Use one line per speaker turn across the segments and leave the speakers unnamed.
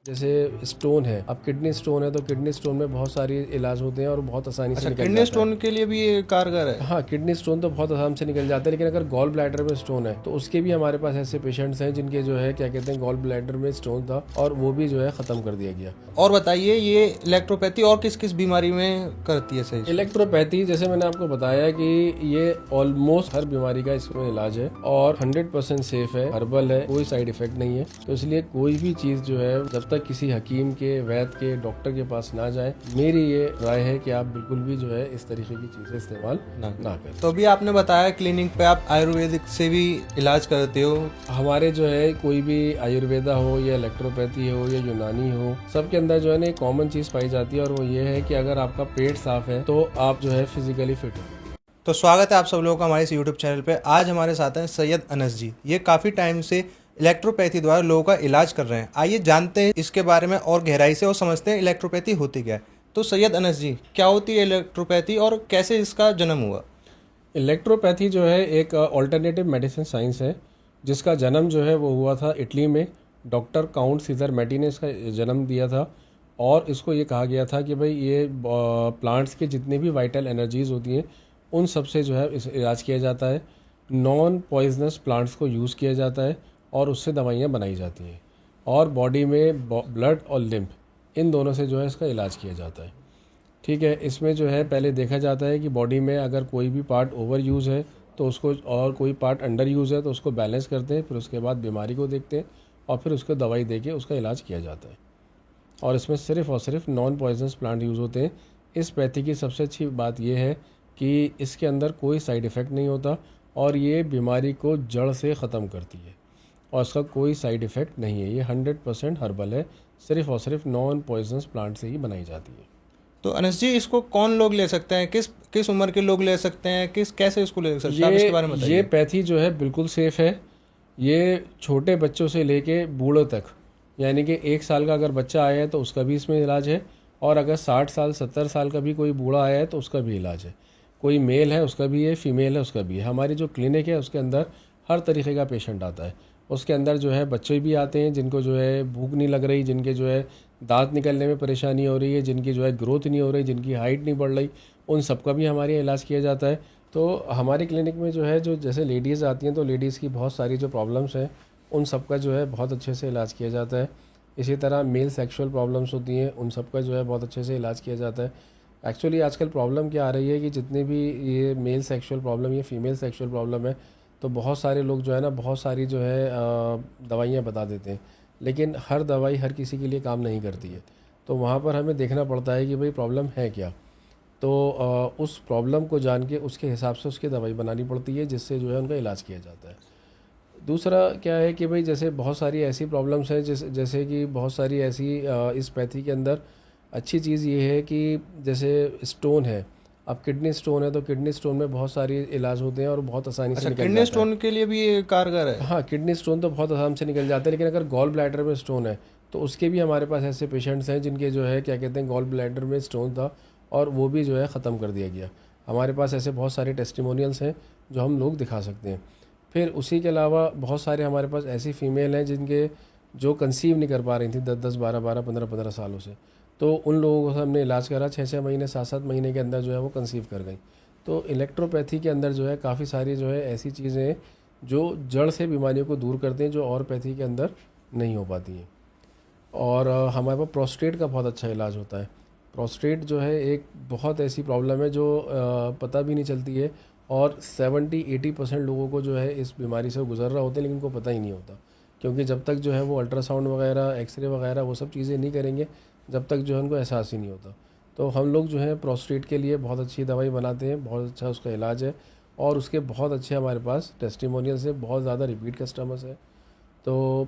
जैसे स्टोन है, अब किडनी स्टोन है तो किडनी स्टोन में बहुत सारी इलाज होते हैं और बहुत आसानी से निकल
किडनी
जाता
स्टोन के लिए भी ये कारगर है।
है। हाँ, किडनी स्टोन तो बहुत आराम से निकल जाता है, लेकिन अगर गॉल ब्लैडर में स्टोन है तो उसके भी हमारे पास ऐसे पेशेंट्स हैं जिनके जो है क्या कहते हैं गॉल ब्लैडर में स्टोन था और वो भी जो है ख़त्म कर दिया गया।
और बताइए ये इलेक्ट्रोपैथी और किस किस बीमारी में करती है सही?
इलेक्ट्रोपैथी जैसे मैंने आपको बताया कि ये ऑलमोस्ट हर बीमारी का इसमें इलाज है और 100% सेफ है, हर्बल है, कोई साइड इफेक्ट नहीं है। तो इसलिए कोई भी चीज जो है जब तक किसी हकीम के, वैद्य के, डॉक्टर के पास ना जाए, मेरी ये राय है कि आप बिल्कुल भी जो है इस तरीके की चीजें इस्तेमाल ना करें।
तो अभी आपने बताया क्लिनिक पे आप आयुर्वेदिक से भी इलाज करते हो।
हमारे जो है कोई भी आयुर्वेदा हो या इलेक्ट्रोपैथी हो या यूनानी हो, सबके अंदर जो है ना एक कॉमन चीज पाई जाती है और वो ये है कि अगर आपका पेट साफ है तो आप जो है फिजिकली फिट हो।
तो स्वागत है आप सब लोगों का हमारे इस यूट्यूब चैनल पे। आज हमारे साथ हैं सैयद अनस जी। ये काफ़ी टाइम से इलेक्ट्रोपैथी द्वारा लोगों का इलाज कर रहे हैं। आइए जानते हैं इसके बारे में और गहराई से और समझते हैं इलेक्ट्रोपैथी होती क्या है। तो सैयद अनस जी, क्या होती है इलेक्ट्रोपैथी और कैसे इसका जन्म हुआ?
इलेक्ट्रोपैथी जो है एक ऑल्टरनेटिव मेडिसिन साइंस है जिसका जन्म जो है वो हुआ था इटली में। डॉक्टर काउंट सीजर मैटी ने इसका जन्म दिया था और इसको ये कहा गया था कि भाई ये प्लांट्स के जितने भी वाइटल एनर्जीज़ होती हैं उन सब से जो है इस इलाज किया जाता है। नॉन पॉइजनस प्लांट्स को यूज़ किया जाता है और उससे दवाइयाँ बनाई जाती हैं और बॉडी में ब्लड और लिम्फ इन दोनों से जो है इसका इलाज किया जाता है। ठीक है, इसमें जो है पहले देखा जाता है कि बॉडी में अगर कोई भी पार्ट ओवर यूज़ है तो उसको, और कोई पार्ट अंडर यूज़ है तो उसको बैलेंस करते हैं, फिर उसके बाद बीमारी को देखते हैं और फिर उसको दवाई दे के उसका इलाज किया जाता है। और इसमें सिर्फ़ और सिर्फ नॉन पॉइजनस प्लांट यूज़ होते हैं। इस पैथी की सबसे अच्छी बात यह है कि इसके अंदर कोई साइड इफ़ेक्ट नहीं होता और ये बीमारी को जड़ से ख़त्म करती है और इसका कोई साइड इफ़ेक्ट नहीं है। ये 100% हर्बल है, सिर्फ़ और सिर्फ नॉन पॉइजनस प्लांट से ही बनाई जाती है।
तो अनस जी, इसको कौन लोग ले सकते हैं? किस किस उम्र के लोग ले सकते हैं? कैसे इसको ले सकते हैं? आप इसके बारे में बताइए।
ये पैथी जो है बिल्कुल सेफ़ है। ये छोटे बच्चों से लेके बूढ़ों तक, यानी कि 1 साल का अगर बच्चा आया है तो उसका भी इसमें इलाज है और अगर 60 साल 70 साल का भी कोई बूढ़ा आया है तो उसका भी इलाज है। कोई मेल है उसका भी है, फीमेल है उसका भी है। हमारी जो क्लिनिक है उसके अंदर हर तरीके का पेशेंट आता है। उसके अंदर जो है बच्चे भी आते हैं जिनको जो है भूख नहीं लग रही, जिनके जो है दांत निकलने में परेशानी हो रही है, जिनकी जो है ग्रोथ नहीं हो रही, जिनकी हाइट नहीं बढ़ रही, उन सबका भी हमारे यहाँ इलाज किया जाता है। तो हमारी क्लिनिक में जो है जो जैसे लेडीज़ आती हैं तो लेडीज़ की बहुत सारी जो प्रॉब्लम्स हैं उन सबका जो है बहुत अच्छे से इलाज किया जाता है। इसी तरह मेल सेक्सुअल प्रॉब्लम्स होती हैं उन सबका जो है बहुत अच्छे से इलाज किया जाता है। एक्चुअली आजकल प्रॉब्लम क्या आ रही है कि जितने भी ये मेल सेक्सुअल प्रॉब्लम या फीमेल सेक्सुअल प्रॉब्लम है तो बहुत सारे लोग जो है ना बहुत सारी जो है दवाइयाँ बता देते हैं, लेकिन हर दवाई हर किसी के लिए काम नहीं करती है। तो वहाँ पर हमें देखना पड़ता है कि भाई प्रॉब्लम है क्या। तो उस प्रॉब्लम को जान के उसके हिसाब से उसकी दवाई बनानी पड़ती है जिससे जो है उनका इलाज किया जाता है। दूसरा क्या है कि भाई जैसे बहुत सारी ऐसी प्रॉब्लम्स हैं जैसे कि बहुत सारी ऐसी इस पैथी के अंदर अच्छी चीज़ ये है कि जैसे स्टोन है, अब किडनी स्टोन है तो किडनी स्टोन में बहुत सारी इलाज होते हैं और बहुत आसानी से निकल
किडनी
जाता है।
स्टोन के लिए भी ये कारगर है।
हाँ, किडनी स्टोन तो बहुत आराम से निकल जाता है, लेकिन अगर गॉल ब्लैडर में स्टोन है तो उसके भी हमारे पास ऐसे पेशेंट्स हैं जिनके जो है क्या कहते हैं गॉल ब्लैडर में स्टोन था और वो भी जो है ख़त्म कर दिया गया। हमारे पास ऐसे बहुत सारे टेस्टिमोनियल्स हैं जो हम लोग दिखा सकते हैं। फिर उसी के अलावा बहुत सारे हमारे पास ऐसी फ़ीमेल हैं जिनके जो कंसीव नहीं कर पा रही थी 10-10, 12-12, 15-15 सालों से, तो उन लोगों को हमने इलाज करा 6-6 महीने, 7-7 महीने के अंदर जो है वो कंसीव कर गई। तो इलेक्ट्रोपैथी के अंदर जो है काफ़ी सारी जो है ऐसी चीज़ें हैं जो जड़ से बीमारियों को दूर करते हैं जो और पैथी के अंदर नहीं हो पाती हैं। और हमारे पास प्रोस्टेट का बहुत अच्छा इलाज होता है। प्रोस्टेट जो है एक बहुत ऐसी प्रॉब्लम है जो पता भी नहीं चलती है और 70-80% लोगों को जो है इस बीमारी से गुजर रहा होते हैं लेकिन उनको पता ही नहीं होता, क्योंकि जब तक जो है वो अल्ट्रासाउंड वगैरह, एक्सरे वगैरह वो सब चीज़ें नहीं करेंगे जब तक जो है उनको एहसास ही नहीं होता। तो हम लोग जो है प्रोस्टेट के लिए बहुत अच्छी दवाई बनाते हैं, बहुत अच्छा उसका इलाज है और उसके बहुत अच्छे हमारे पास टेस्टिमोनियल्स है, बहुत ज़्यादा रिपीट कस्टमर्स है। तो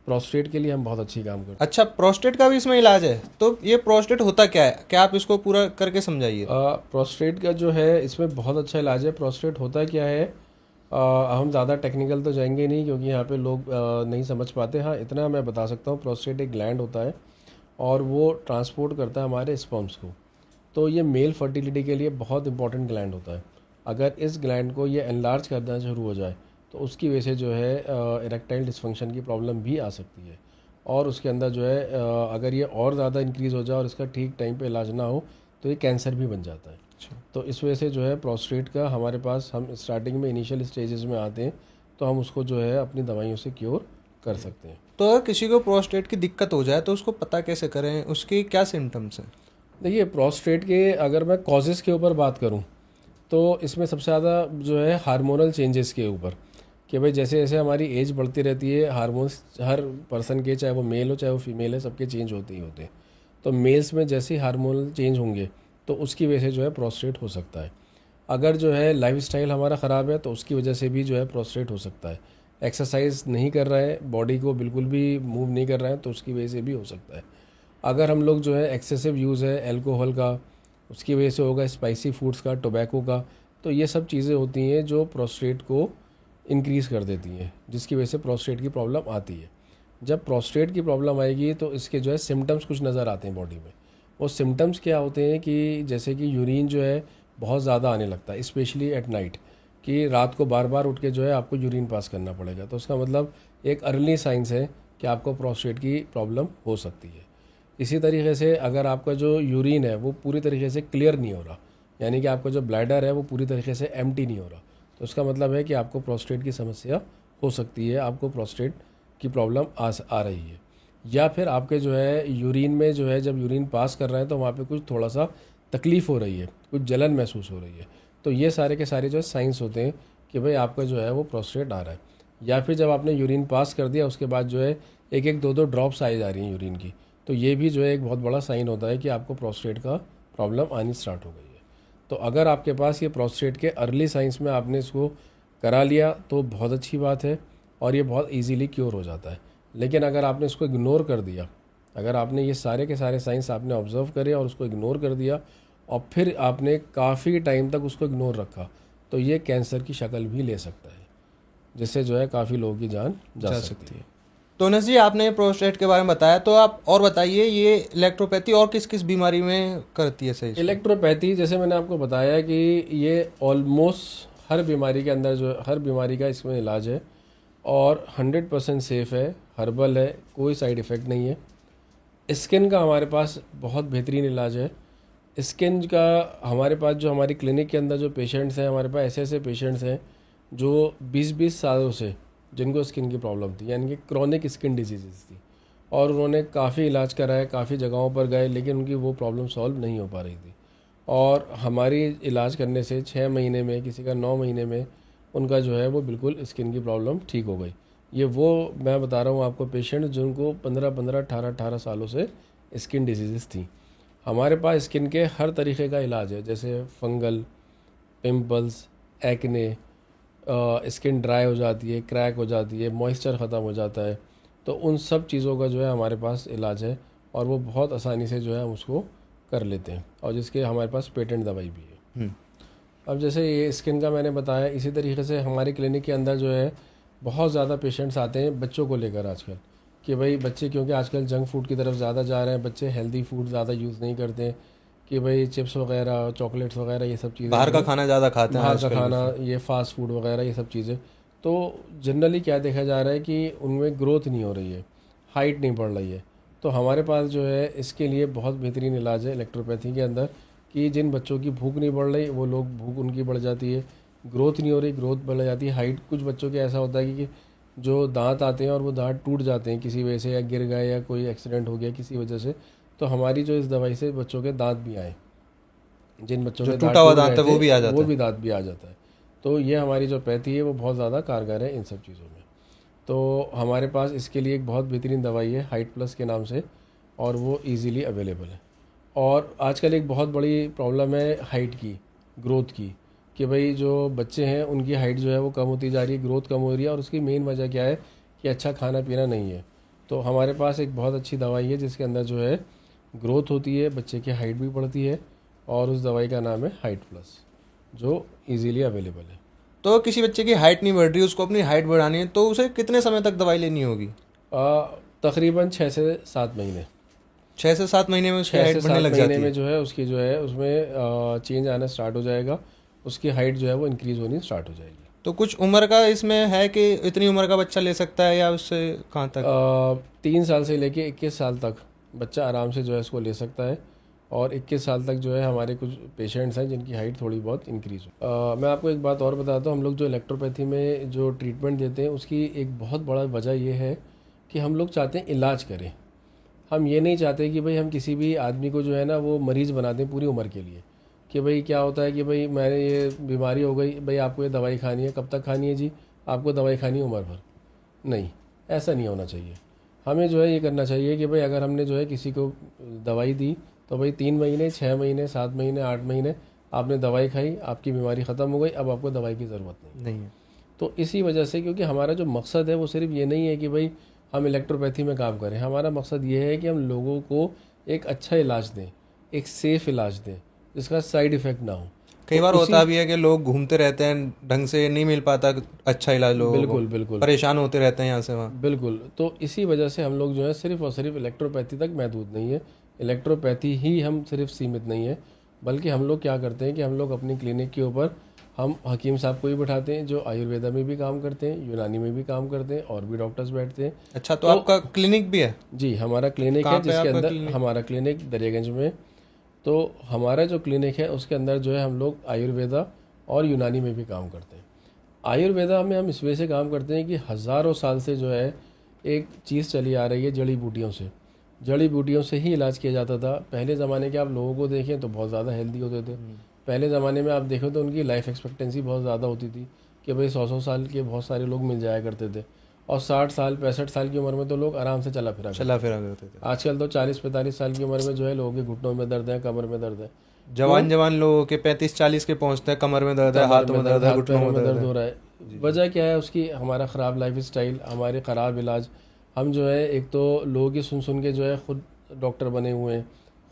प्रोस्टेट के लिए हम बहुत अच्छी काम करते हैं।
अच्छा, प्रोस्टेट का भी इसमें इलाज है? तो ये प्रोस्टेट होता क्या है? क्या आप इसको पूरा करके समझाइए।
प्रोस्टेट का जो है इसमें बहुत अच्छा इलाज है। प्रोस्टेट होता क्या है, हम ज़्यादा टेक्निकल तो जाएंगे नहीं क्योंकि यहाँ पे लोग नहीं समझ पाते। हाँ, इतना मैं बता सकता हूँ, प्रोस्टेट एक ग्लैंड होता है और वो ट्रांसपोर्ट करता है हमारे स्पर्म्स को। तो ये मेल फर्टिलिटी के लिए बहुत इंपॉर्टेंट ग्लैंड होता है। अगर इस ग्लैंड को ये एनलार्ज करना शुरू हो जाए तो उसकी वजह से जो है इरेक्टाइल डिस्फंक्शन की प्रॉब्लम भी आ सकती है और उसके अंदर जो है अगर ये और ज़्यादा इंक्रीज़ हो जाए और इसका ठीक टाइम पे इलाज ना हो तो ये कैंसर भी बन जाता है। तो इस वजह से जो है प्रोस्टेट का हमारे पास, हम स्टार्टिंग में इनिशियल स्टेजेस में आते हैं तो हम उसको जो है अपनी दवाइयों से क्योर कर सकते हैं।
तो अगर किसी को प्रोस्टेट की दिक्कत हो जाए तो उसको पता कैसे करें, उसकी क्या सिम्टम्स हैं?
देखिए, प्रोस्टेट के अगर मैं कॉजेज़ के ऊपर बात करूं तो इसमें सबसे ज़्यादा जो है हार्मोनल चेंजेस के ऊपर, कि भाई जैसे जैसे हमारी एज बढ़ती रहती है, हार्मोन्स हर पर्सन के, चाहे वो मेल हो चाहे वो फीमेल है, सबके चेंज होते ही होते हैं। तो मेल्स में जैसे ही हार्मोनल चेंज होंगे तो उसकी वजह से जो है प्रोस्टेट हो सकता है। अगर जो है लाइफस्टाइल हमारा ख़राब है तो उसकी वजह से भी जो है प्रोस्टेट हो सकता है। एक्सरसाइज नहीं कर रहा है, बॉडी को बिल्कुल भी मूव नहीं कर रहा है, तो उसकी वजह से भी हो सकता है। अगर हम लोग जो है एक्सेसिव यूज़ है अल्कोहल का, उसकी वजह से होगा, स्पाइसी फूड्स का, टोबैको का, तो ये सब चीज़ें होती हैं जो प्रोस्टेट को इंक्रीज़ कर देती हैं, जिसकी वजह से प्रोस्टेट की प्रॉब्लम आती है। जब प्रोस्टेट की प्रॉब्लम आएगी तो इसके जो है सिम्टम्स कुछ नज़र आते हैं बॉडी में। वो सिम्टम्स क्या होते हैं कि जैसे कि यूरिन जो है बहुत ज़्यादा आने लगता है, स्पेशली एट नाइट, कि रात को बार बार उठ के जो है आपको यूरिन पास करना पड़ेगा। तो उसका मतलब एक अर्ली साइंस है कि आपको प्रोस्टेट की प्रॉब्लम हो सकती है। इसी तरीके से अगर आपका जो यूरिन है वो पूरी तरीके से क्लियर नहीं हो रहा, यानी कि आपका जो ब्लैडर है वो पूरी तरीके से एम्प्टी नहीं हो रहा, तो उसका मतलब है कि आपको प्रोस्टेट की समस्या हो सकती है, आपको प्रोस्टेट की प्रॉब्लम आ रही है। या फिर आपके जो है यूरिन में जो है जब यूरिन पास कर रहे हैं तो वहाँ पे कुछ थोड़ा सा तकलीफ़ हो रही है, कुछ जलन महसूस हो रही है, तो ये सारे के सारे जो है साइंस होते हैं कि भाई आपका जो है वो प्रोस्टेट आ रहा है। या फिर जब आपने यूरिन पास कर दिया उसके बाद जो है एक एक दो दो ड्रॉप्स आई जा रही हैं यूरिन की, तो ये भी जो है एक बहुत बड़ा साइन होता है कि आपको प्रोस्टेट का प्रॉब्लम आनी स्टार्ट हो गई है। तो अगर आपके पास ये प्रोस्टेट के अर्ली साइंस में आपने इसको करा लिया तो बहुत अच्छी बात है और ये बहुत इजीली क्योर हो जाता है। लेकिन अगर आपने इसको इग्नोर कर दिया, अगर आपने ये सारे के सारे साइंस आपने ऑब्जर्व करे और उसको इग्नोर कर दिया और फिर आपने काफ़ी टाइम तक उसको इग्नोर रखा, तो ये कैंसर की शक्ल भी ले सकता है, जिससे जो है काफ़ी लोगों की जान जा सकती है।
तो अनस जी, आपने प्रोस्टेट के बारे में बताया, तो आप और बताइए ये इलेक्ट्रोपैथी और किस किस बीमारी में करती है सही इसको?
इलेक्ट्रोपैथी जैसे मैंने आपको बताया कि ये ऑलमोस्ट हर बीमारी के अंदर जो हर बीमारी का इसमें इलाज है और 100% सेफ़ है, हर्बल है, कोई साइड इफ़ेक्ट नहीं है। स्किन का हमारे पास बहुत बेहतरीन इलाज है। स्किन का हमारे पास जो हमारी क्लिनिक के अंदर जो पेशेंट्स हैं, हमारे पास ऐसे ऐसे पेशेंट्स हैं जो 20-20 सालों से जिनको स्किन की प्रॉब्लम थी, यानी कि क्रॉनिक स्किन डिजीज़ थी, और उन्होंने काफ़ी इलाज कराया, काफ़ी जगहों पर गए, लेकिन उनकी वो प्रॉब्लम सॉल्व नहीं हो पा रही थी। और हमारी इलाज करने से 6 महीने में, किसी का 9 महीने में उनका जो है वो बिल्कुल स्किन की प्रॉब्लम ठीक हो गई। ये वो मैं बता रहा हूँ आपको पेशेंट जिनको 15-15, 18-18 सालों से स्किन डिजीज़ थी। हमारे पास स्किन के हर तरीके का इलाज है, जैसे fungal, pimples, acne, skin dry हो जाती है, क्रैक हो जाती है, मॉइस्चर ख़त्म हो जाता है, तो उन सब चीज़ों का जो है हमारे पास इलाज है और वो बहुत आसानी से जो है हम उसको कर लेते हैं, और जिसके हमारे पास पेटेंट दवाई भी है। अब जैसे ये स्किन का मैंने बताया, इसी तरीके से हमारे क्लिनिक के अंदर जो है बहुत ज़्यादा पेशेंट्स आते हैं बच्चों को लेकर आजकल, कि भाई बच्चे, क्योंकि आजकल जंक फूड की तरफ ज़्यादा जा रहे हैं, बच्चे हेल्दी फूड ज़्यादा यूज़ नहीं करते हैं, कि भाई चिप्स वगैरह, चॉकलेट्स वगैरह, ये सब चीज़ें,
बाहर का खाना ज़्यादा खाते हैं
बाहर का
आजकल
खाना,
बच्चे।
ये फास्ट फूड वगैरह, ये सब चीज़ें, तो जनरली क्या देखा जा रहा है कि उनमें ग्रोथ नहीं हो रही है, हाइट नहीं बढ़ रही है। तो हमारे पास जो है इसके लिए बहुत बेहतरीन इलाज है इलेक्ट्रोपैथी के अंदर, कि जिन बच्चों की भूख नहीं बढ़ रही वो लोग, भूख उनकी बढ़ जाती है, ग्रोथ नहीं हो रही, ग्रोथ बढ़ जाती है, हाइट, कुछ बच्चों के ऐसा होता है कि जो दांत आते हैं और वो दांत टूट जाते हैं किसी वजह से, या गिर गए या कोई एक्सीडेंट हो गया किसी वजह से, तो हमारी जो इस दवाई से बच्चों के दांत भी आए, जिन बच्चों
जो
के
टूटा हुआ
टूट
दांत
गए
है वो
थे
भी आ जाता
वो
है।
भी दांत भी आ जाता है। तो ये हमारी जो पैथी है वो बहुत ज़्यादा कारगर है इन सब चीज़ों में। तो हमारे पास इसके लिए एक बहुत बेहतरीन दवाई है हाइट प्लस के नाम से, और वो इजीली अवेलेबल है। और आजकल एक बहुत बड़ी प्रॉब्लम है हाइट की, ग्रोथ की, कि भाई जो बच्चे हैं उनकी हाइट जो है वो कम होती जा रही है, ग्रोथ कम हो रही है, और उसकी मेन वजह क्या है कि अच्छा खाना पीना नहीं है। तो हमारे पास एक बहुत अच्छी दवाई है जिसके अंदर जो है ग्रोथ होती है, बच्चे की हाइट भी बढ़ती है, और उस दवाई का नाम है हाइट प्लस, जो इजीली अवेलेबल है।
तो किसी बच्चे की हाइट नहीं बढ़ रही, उसको अपनी हाइट बढ़ानी है, तो उसे कितने समय तक दवाई लेनी होगी?
तकरीबन 6 से 7 महीने।
6 से 7 महीने में उसकी
6
हाइट
से
बढ़ने
7
लग
महीने
जाती
में
है?
जो है उसकी जो है उसमें चेंज आना स्टार्ट हो जाएगा, उसकी हाइट जो है वो इंक्रीज़ होनी स्टार्ट हो जाएगी।
तो कुछ उम्र का इसमें है कि इतनी उम्र का बच्चा ले सकता है या उससे कहाँ तक?
3 साल से लेके 21 साल तक बच्चा आराम से जो है इसको ले सकता है। और 21 साल तक जो है हमारे कुछ पेशेंट्स हैं जिनकी हाइट थोड़ी बहुत इंक्रीज हो। मैं आपको एक बात और बताता हूँ, हम लोग जो इलेक्ट्रोपैथी में जो ट्रीटमेंट देते हैं उसकी एक बहुत बड़ा वजह ये है कि हम लोग चाहते हैं इलाज करें। हम ये नहीं चाहते कि भाई हम किसी भी आदमी को जो है ना वो मरीज़ बना दें पूरी उम्र के लिए, कि भाई क्या होता है कि भाई मैंने ये बीमारी हो गई, भाई आपको ये दवाई खानी है, कब तक खानी है जी, आपको दवाई खानी है उम्र भर। नहीं, ऐसा नहीं होना चाहिए। हमें जो है ये करना चाहिए कि भाई अगर हमने जो है किसी को दवाई दी तो भाई 3 महीने, 6 महीने, 7 महीने, 8 महीने आपने दवाई खाई, आपकी बीमारी ख़त्म हो गई, अब आपको दवाई की ज़रूरत नहीं।
है।
तो इसी वजह से, क्योंकि हमारा जो मकसद है वो सिर्फ ये नहीं है कि भाई हम इलेक्ट्रोपैथी में काम करें, हमारा मकसद ये है कि हम लोगों को एक अच्छा इलाज दें, एक सेफ़ इलाज दें जिसका साइड इफ़ेक्ट ना हो।
कई
तो
बार
उसी
होता भी है कि लोग घूमते रहते हैं, ढंग से नहीं मिल पाता अच्छा इलाज लोगों को,
बिल्कुल बिल्कुल
परेशान होते रहते हैं यहाँ से वहाँ।
बिल्कुल। तो इसी वजह से हम लोग जो है सिर्फ और सिर्फ इलेक्ट्रोपैथी तक महदूद नहीं है। इलेक्ट्रोपैथी ही हम सिर्फ सीमित नहीं है, बल्कि हम लोग क्या करते हैं कि हम लोग अपनी क्लिनिक के ऊपर हम हकीम साहब को भी बैठाते हैं जो आयुर्वेदा में भी काम करते हैं, यूनानी में भी काम करते हैं, और भी डॉक्टर्स बैठते हैं।
अच्छा, तो आपका क्लिनिक भी है?
जी, हमारा क्लिनिक है
कहाँ पे
जिसके
आपका
अंदर
क्लिनिक?
हमारा क्लिनिक दरियागंज में। तो हमारा जो क्लिनिक है उसके अंदर जो है हम लोग आयुर्वेदा और यूनानी में भी काम करते हैं। आयुर्वेदा में हम इस वजह से काम करते हैं कि हज़ारों साल से जो है एक चीज़ चली आ रही है जड़ी बूटियों से। जड़ी बूटियों से ही इलाज किया जाता था। पहले ज़माने के आप लोगों को देखें तो बहुत ज़्यादा हेल्दी होते थे। पहले ज़माने में आप देखो तो उनकी लाइफ एक्सपेक्टेंसी बहुत ज़्यादा होती थी कि भाई 100-100 साल के बहुत सारे लोग मिल जाया करते थे। और 60 साल 65 साल की उम्र में तो लोग आराम से चला फिरा
करते थे।
आजकल तो 40-45 साल की उम्र में जो है लोगों के घुटनों में दर्द है, कमर में दर्द है।
जवान लोगों के 35-40 के पहुंचते हैं, कमर में दर्द है, हाथों में दर्द है, घुटनों में दर्द
हो रहा है। वजह क्या है उसकी? हमारा ख़राब लाइफ स्टाइल, हमारे ख़राब इलाज। हम जो है एक तो लोगों की सुन के जो है ख़ुद डॉक्टर बने हुए हैं,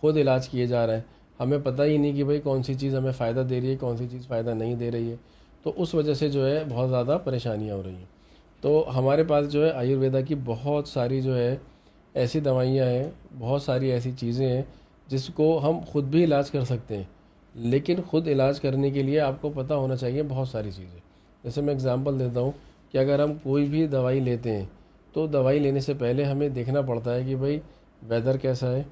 ख़ुद इलाज किए जा रहे हैं। हमें पता ही नहीं कि भाई कौन सी चीज़ हमें फ़ायदा दे रही है, कौन सी चीज़ फ़ायदा नहीं दे रही है। तो उस वजह से जो है बहुत ज़्यादा परेशानियाँ हो रही हैं। तो हमारे पास जो है आयुर्वेदा की बहुत सारी जो है ऐसी दवाइयाँ हैं, बहुत सारी ऐसी चीज़ें हैं जिसको हम खुद भी इलाज कर सकते हैं। लेकिन ख़ुद इलाज करने के लिए आपको पता होना चाहिए बहुत सारी चीज़ें। जैसे मैं एग्ज़ाम्पल देता हूँ कि अगर हम कोई भी दवाई लेते हैं तो दवाई लेने से पहले हमें देखना पड़ता है कि भाई वेदर कैसा है,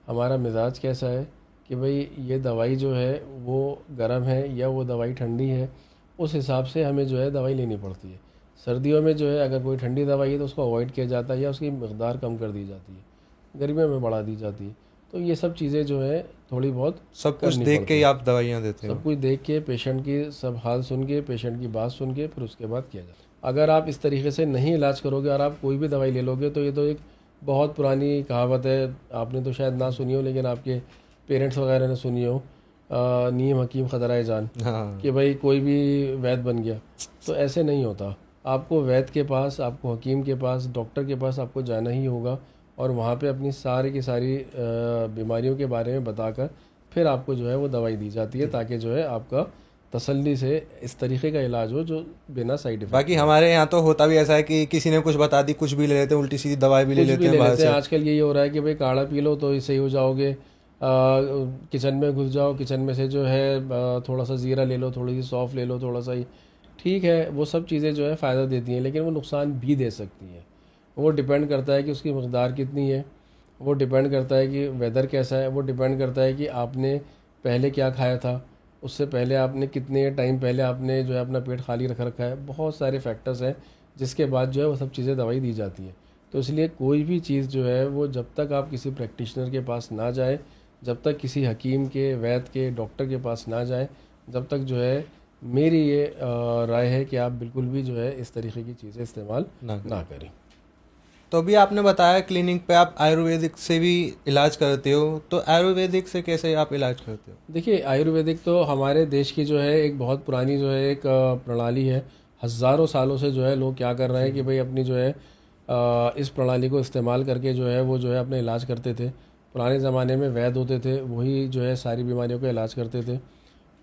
हमारा मिजाज कैसा है, कि भाई ये दवाई जो है वो गर्म है या वो दवाई ठंडी है। उस हिसाब से हमें जो है दवाई लेनी पड़ती है। सर्दियों में जो है अगर कोई ठंडी दवाई है तो उसको अवॉइड किया जाता है या उसकी मकदार कम कर दी जाती है, गर्मियों में बढ़ा दी जाती है। तो ये सब चीज़ें जो है थोड़ी बहुत
सब कुछ
करनी
देख
पड़ती
के ही
है।
आप दवाइयाँ देते हो?
सब कुछ देख के, पेशेंट की सब हाल सुन के, पेशेंट की बात सुन के फिर उसके बाद किया जाता है। अगर आप इस तरीके से नहीं इलाज करोगे और आप कोई भी दवाई ले लोगे तो ये तो एक बहुत पुरानी कहावत है, आपने तो शायद ना सुनी हो लेकिन आपके पेरेंट्स वगैरह ने सुनी हो, नीम हकीम खतराए जान,
हाँ।
कि भाई कोई भी वैद बन गया। तो ऐसे नहीं होता। आपको वैद के पास, आपको हकीम के पास, डॉक्टर के पास आपको जाना ही होगा और वहाँ पे अपनी सारी की सारी बीमारियों के बारे में बताकर फिर आपको जो है वो दवाई दी जाती है ताकि जो है आपका तसल्ली से इस तरीके का इलाज हो जो बिना साइड इफेक्ट।
बाकी हमारे यहाँ तो होता भी ऐसा है कि किसी ने कुछ बता दी, कुछ भी ले लेते हैं, उल्टी सीधी दवाई भी ले लेते हैं बाहर से।
आजकल यही हो रहा है कि भाई काढ़ा पी लो तो सही हो जाओगे, किचन में घुस जाओ, किचन में से जो है थोड़ा सा ज़ीरा ले लो, थोड़ी सी सौंफ ले लो, थोड़ा सा ही ठीक है। वो सब चीज़ें जो है फ़ायदा देती हैं लेकिन वो नुकसान भी दे सकती हैं। वो डिपेंड करता है कि उसकी मकदार कितनी है, वो डिपेंड करता है कि वेदर कैसा है, वो डिपेंड करता है कि आपने पहले क्या खाया था, उससे पहले आपने कितने टाइम पहले आपने जो है अपना पेट खाली रख रखा है। बहुत सारे फैक्टर्स हैं जिसके बाद जो है वो सब चीज़ें दवाई दी जाती है। तो इसलिए कोई भी चीज़ जो है वो जब तक आप किसी प्रैक्टिशनर के पास ना जाए, जब तक किसी हकीम के, वैद्य के, डॉक्टर के पास ना जाए, जब तक जो है मेरी ये राय है कि आप बिल्कुल भी जो है इस तरीके की चीज़ें इस्तेमाल ना करें।
तो अभी आपने बताया क्लिनिक पे आप आयुर्वेदिक से भी इलाज करते हो, तो आयुर्वेदिक से कैसे आप इलाज करते हो?
देखिए, आयुर्वेदिक तो हमारे देश की जो है एक बहुत पुरानी जो है एक प्रणाली है। हज़ारों सालों से जो है लोग क्या कर रहे हैं कि भाई अपनी जो है इस प्रणाली को इस्तेमाल करके जो है वो जो है अपना इलाज करते थे। पुराने ज़माने में वैद्य होते थे, वही जो है सारी बीमारियों का इलाज करते थे।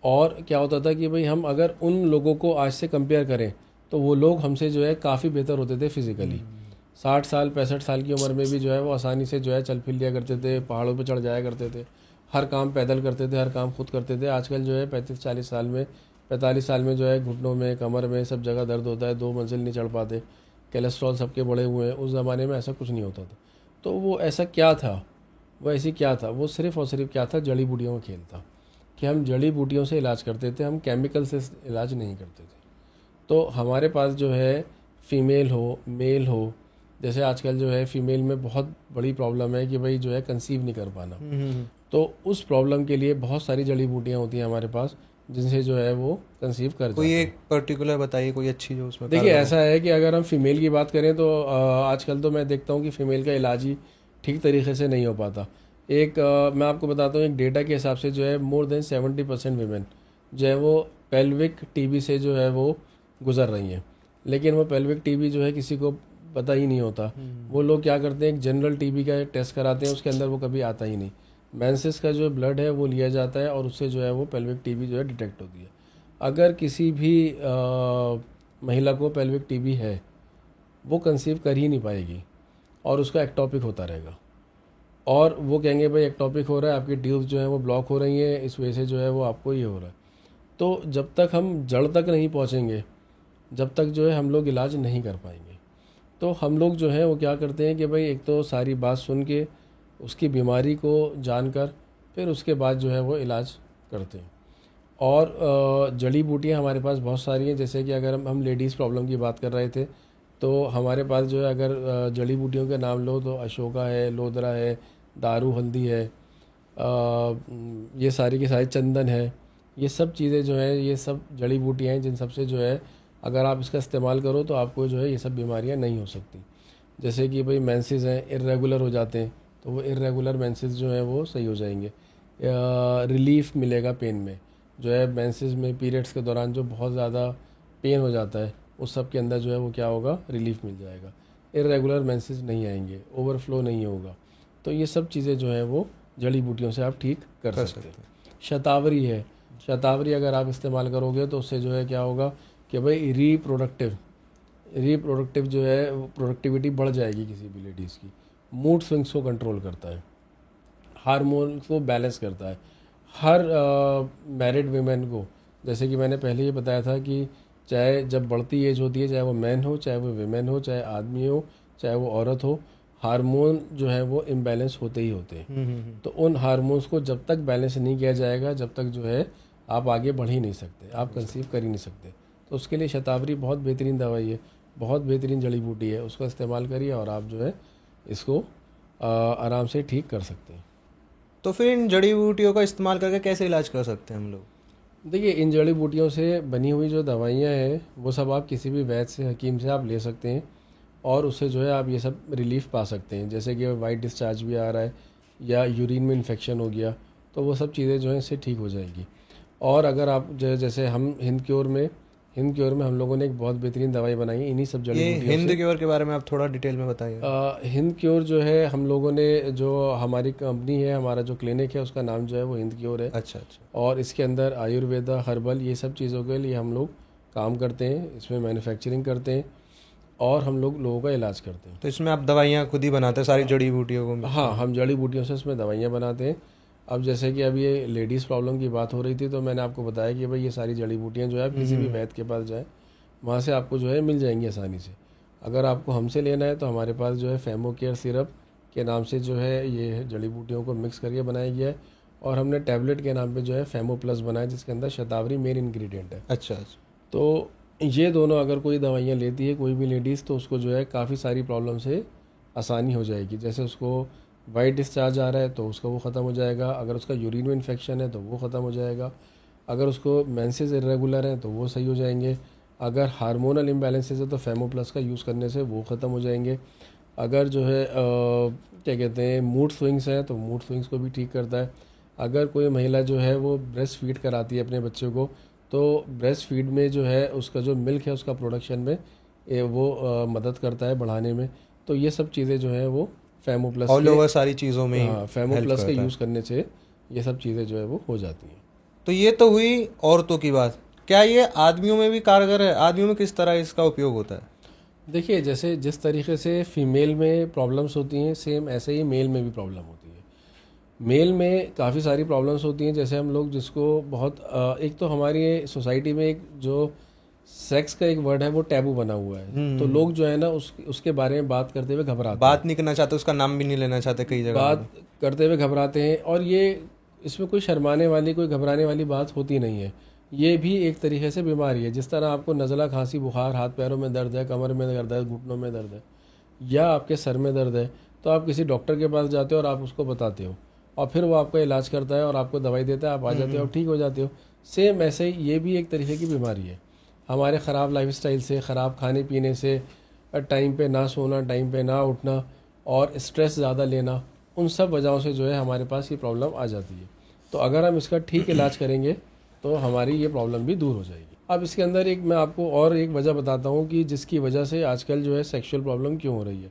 और क्या होता था कि भाई हम अगर उन लोगों को आज से कंपेयर करें तो वो लोग हमसे जो है काफ़ी बेहतर होते थे फिज़िकली। 60 साल 65 साल की उम्र में भी जो है वो आसानी से जो है चल फिर लिया करते थे, पहाड़ों पे चढ़ जाया करते थे, हर काम पैदल करते थे, हर काम खुद करते थे। आजकल जो है 35-40 साल में 45 साल में जो है घुटनों में, कमर में, सब जगह दर्द होता है, 2 मंजिल नहीं चढ़ पाते, कोलेस्ट्रॉल सबके बढ़े हुए हैं। उस ज़माने में ऐसा कुछ नहीं होता था। तो वो ऐसा क्या था, वो ऐसी क्या था, वो सिर्फ़ और सिर्फ क्या था, जड़ी बूटियों का खेल था कि हम जड़ी बूटियों से इलाज करते थे, हम केमिकल से इलाज नहीं करते थे। तो हमारे पास जो है फ़ीमेल हो, मेल हो, जैसे आजकल जो है फ़ीमेल में बहुत बड़ी प्रॉब्लम है कि भाई जो है कंसीव नहीं कर पाना। तो उस प्रॉब्लम के लिए बहुत सारी जड़ी बूटियाँ होती हैं हमारे पास, जिनसे जो है वो कंसीव कर
कोई
जाते हैं।
एक पर्टिकुलर बताइए, कोई अच्छी जो उसमें
देखिए
कारगर हो।
ऐसा है कि अगर हम फीमेल की बात करें तो आजकल तो मैं देखता हूँ कि फ़ीमेल का इलाज ही ठीक तरीके से नहीं हो पाता। मैं आपको बताता हूँ, एक डेटा के हिसाब से जो है मोर देन 70% वीमेन जो है वो पेल्विक टीबी से जो है वो गुजर रही हैं। लेकिन वो पेल्विक टीबी जो है किसी को पता ही नहीं होता। वो लोग क्या करते हैं, एक जनरल टीबी का टेस्ट कराते हैं, उसके अंदर वो कभी आता ही नहीं। मेंसेस का जो ब्लड है वो लिया जाता है और उससे जो है वो पेल्विक टीबी जो है डिटेक्ट होती है। अगर किसी भी महिला को पेल्विक टीबी है, वो कंसीव कर ही नहीं पाएगी और उसका एक्टॉपिक होता रहेगा। और वो कहेंगे भाई एक्टॉपिक हो रहा है, आपकी ट्यूब्स जो है वो ब्लॉक हो रही हैं, इस वजह से जो है वो आपको ये हो रहा है। तो जब तक हम जड़ तक नहीं पहुंचेंगे, जब तक जो है हम लोग इलाज नहीं कर पाएंगे। तो हम लोग जो है वो क्या करते हैं कि भाई एक तो सारी बात सुन के, उसकी बीमारी को जानकर, फिर उसके बाद जो है वो इलाज करते हैं। और जड़ी बूटियाँ हमारे पास बहुत सारी हैं। जैसे कि अगर हम लेडीज़ प्रॉब्लम की बात कर रहे थे, तो हमारे पास जो है अगर जड़ी बूटियों के नाम लो तो अशोका है, लोदरा है, दारू हल्दी है, ये सारी की सारी, चंदन है। ये सब चीज़ें जो हैं, ये सब जड़ी बूटियाँ हैं जिन सबसे जो है अगर आप इसका इस्तेमाल करो तो आपको जो है ये सब बीमारियाँ नहीं हो सकती। जैसे कि भाई मेंसेस हैं, इर्रेगुलर हो जाते हैं, तो वो इर्रेगुलर मेंसेस जो हैं वो सही हो जाएंगे। रिलीफ मिलेगा पेन में, जो है मेंसेस में पीरियड्स के दौरान जो बहुत ज़्यादा पेन हो जाता है, उस सब के अंदर जो है वो क्या होगा, रिलीफ मिल जाएगा। इर्रेगुलर मेंसेस नहीं आएंगे, ओवरफ्लो नहीं होगा। तो ये सब चीज़ें जो है वो जड़ी बूटियों से आप ठीक कर सकते हैं। शतावरी है, शतावरी अगर आप इस्तेमाल करोगे तो उससे जो है क्या होगा कि भाई रिप्रोडक्टिव जो है प्रोडक्टिविटी बढ़ जाएगी किसी भी लेडीज़ की। मूड स्विंग्स को कंट्रोल करता है, हार्मोन को बैलेंस करता है। हर मैरिड वीमेन को, जैसे कि मैंने पहले ही बताया था कि चाहे जब बढ़ती एज होती है, चाहे वो मैन हो, चाहे वो वीमेन हो, चाहे आदमी हो, चाहे वो औरत हो, हार्मोन जो है वो इम्बैलेंस होते ही होते हैं। तो उन हार्मोन्स को जब तक बैलेंस नहीं किया जाएगा, जब तक जो है आप आगे बढ़ ही नहीं सकते, आप कंसीव कर ही नहीं सकते। तो उसके लिए शतावरी बहुत बेहतरीन दवाई है, बहुत बेहतरीन जड़ी बूटी है। उसका इस्तेमाल करिए और आप जो है इसको आराम से ठीक कर सकते हैं।
तो फिर इन जड़ी बूटियों का इस्तेमाल करके कैसे इलाज कर सकते हैं हम लोग?
देखिए, इन जड़ी बूटियों से बनी हुई जो दवाइयाँ हैं वो सब आप किसी भी वैद्य से, हकीम से आप ले सकते हैं और उससे जो है आप ये सब रिलीफ पा सकते हैं। जैसे कि वाइट डिस्चार्ज भी आ रहा है या यूरिन में इन्फेक्शन हो गया, तो वो सब चीज़ें जो हैं इससे ठीक हो जाएगी। और अगर आप जैसे हम हिंद क्योर में हम लोगों ने एक बहुत बेहतरीन दवाई बनाई है इन्हीं सब जड़ी
ये
बूटियों
हिंद
से।
क्योर के बारे में आप थोड़ा डिटेल में बताइए।
हिंद क्योर जो है हम लोगों ने, जो हमारी कंपनी है, हमारा जो क्लिनिक है, उसका नाम जो है वो हिंद क्योर है।
अच्छा अच्छा।
और इसके अंदर आयुर्वेदा, हर्बल, ये सब चीज़ों के लिए हम लोग काम करते हैं, इसमें मैन्युफैक्चरिंग करते हैं और हम लोगों का इलाज करते हैं।
तो इसमें आप दवाइयाँ खुद ही बनाते हैं सारी जड़ी बूटियों को?
हाँ, हम जड़ी बूटियों से इसमें दवाइयाँ बनाते हैं। अब जैसे कि अब ये लेडीज़ प्रॉब्लम की बात हो रही थी, तो मैंने आपको बताया कि भाई ये सारी जड़ी बूटियाँ जो है आप किसी भी वैद्य के पास जाएँ, वहाँ से आपको जो है मिल जाएंगी आसानी से। अगर आपको हमसे लेना है तो हमारे पास जो है फेमो केयर सिरप के नाम से जो है ये जड़ी बूटियों को मिक्स करके बनाया गया है। और हमने टैबलेट के नाम पे जो है फेमो प्लस बनाया, जिसके अंदर शतावरी मेन इंग्रेडिएंट है।
अच्छा अच्छा।
तो ये दोनों अगर कोई दवाइयाँ लेती है कोई भी लेडीज़, तो उसको जो है काफ़ी सारी प्रॉब्लम से आसानी हो जाएगी। जैसे उसको वाइट डिस्चार्ज आ रहा है तो उसका वो ख़त्म हो जाएगा, अगर उसका यूरिन में इन्फेक्शन है तो वो ख़त्म हो जाएगा, अगर उसको मेंसेस इरेगुलर हैं तो वो सही हो जाएंगे, अगर हार्मोनल इम्बैलेंसेस है तो फेमो प्लस का यूज़ करने से वो ख़त्म हो जाएंगे, अगर जो है क्या कहते हैं मूड स्विंग्स हैं तो मूड स्विंग्स को भी ठीक करता है, अगर कोई महिला जो है वो ब्रेस्ट फीड कराती है अपने बच्चों को, तो ब्रेस्ट फीड में जो है उसका जो मिल्क है उसका प्रोडक्शन में वो मदद करता है बढ़ाने में। तो ये सब चीज़ें जो है वो फेमो प्लस
ऑल ओवर सारी चीज़ों में
हाँ, फेमो
हेल्प
प्लस के
करता है।
यूज़ करने से ये सब चीज़ें जो है वो हो जाती हैं।
तो ये तो हुई औरतों की बात, क्या ये आदमियों में भी कारगर है? आदमियों में किस तरह इसका उपयोग होता है?
देखिए, जैसे जिस तरीके से फीमेल में प्रॉब्लम्स होती हैं, सेम ऐसे ही मेल में भी प्रॉब्लम होती है। मेल में काफ़ी सारी प्रॉब्लम्स होती हैं, जैसे हम लोग जिसको बहुत एक तो हमारी सोसाइटी में एक जो सेक्स का एक वर्ड है वो टैबू बना हुआ है, तो लोग जो है ना उसके बारे में बात करते हुए घबराते हैं,
बात नहीं करना चाहते, उसका नाम भी नहीं लेना चाहते कई जगह
बात करते हुए घबराते हैं। और ये इसमें कोई शर्माने वाली कोई घबराने वाली बात होती नहीं है। ये भी एक तरीके से बीमारी है। जिस तरह आपको नज़ला, खांसी, बुखार, हाथ पैरों में दर्द है, कमर में दर्द है, घुटनों में दर्द है या आपके सर में दर्द है, तो आप किसी डॉक्टर के पास जाते हो और आप उसको बताते हो और फिर वो आपका इलाज करता है और आपको दवाई देता है, आप आ जाते हो और ठीक हो जाते हो। सेम ऐसे ही ये भी एक तरीके की बीमारी है। हमारे ख़राब लाइफस्टाइल से, ख़राब खाने पीने से, टाइम पे ना सोना, टाइम पे ना उठना और स्ट्रेस ज़्यादा लेना, उन सब वजहों से जो है हमारे पास ये प्रॉब्लम आ जाती है। तो अगर हम इसका ठीक इलाज करेंगे तो हमारी ये प्रॉब्लम भी दूर हो जाएगी। अब इसके अंदर एक मैं आपको और एक वजह बताता हूँ कि जिसकी वजह से आजकल जो है सेक्सुअल प्रॉब्लम क्यों हो रही है।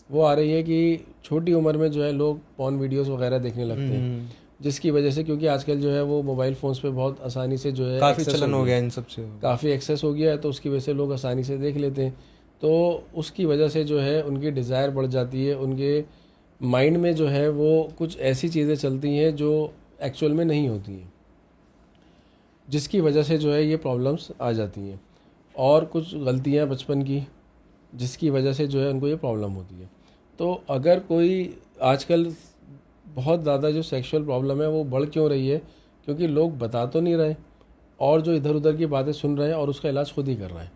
वो आ रही है कि छोटी उम्र में जो है लोग पॉर्न वीडियोस वगैरह देखने लगते हैं, जिसकी वजह से, क्योंकि आजकल जो है वो मोबाइल फ़ोन्स पे बहुत आसानी से जो है
काफ़ी चलन हो गया इन सब से,
काफ़ी एक्सेस हो गया है, तो उसकी वजह से लोग आसानी से देख लेते हैं। तो उसकी वजह से जो है उनकी डिज़ायर बढ़ जाती है, उनके माइंड में जो है वो कुछ ऐसी चीज़ें चलती हैं जो एक्चुअल में नहीं होती हैं, जिसकी वजह से जो है ये प्रॉब्लम्स आ जाती हैं। और कुछ गलतियाँ बचपन की, जिसकी वजह से जो है उनको ये प्रॉब्लम होती है। तो अगर कोई आजकल बहुत ज़्यादा जो सेक्सुअल प्रॉब्लम है वो बढ़ क्यों रही है, क्योंकि लोग बता तो नहीं रहे और जो इधर उधर की बातें सुन रहे हैं और उसका इलाज खुद ही कर रहे हैं।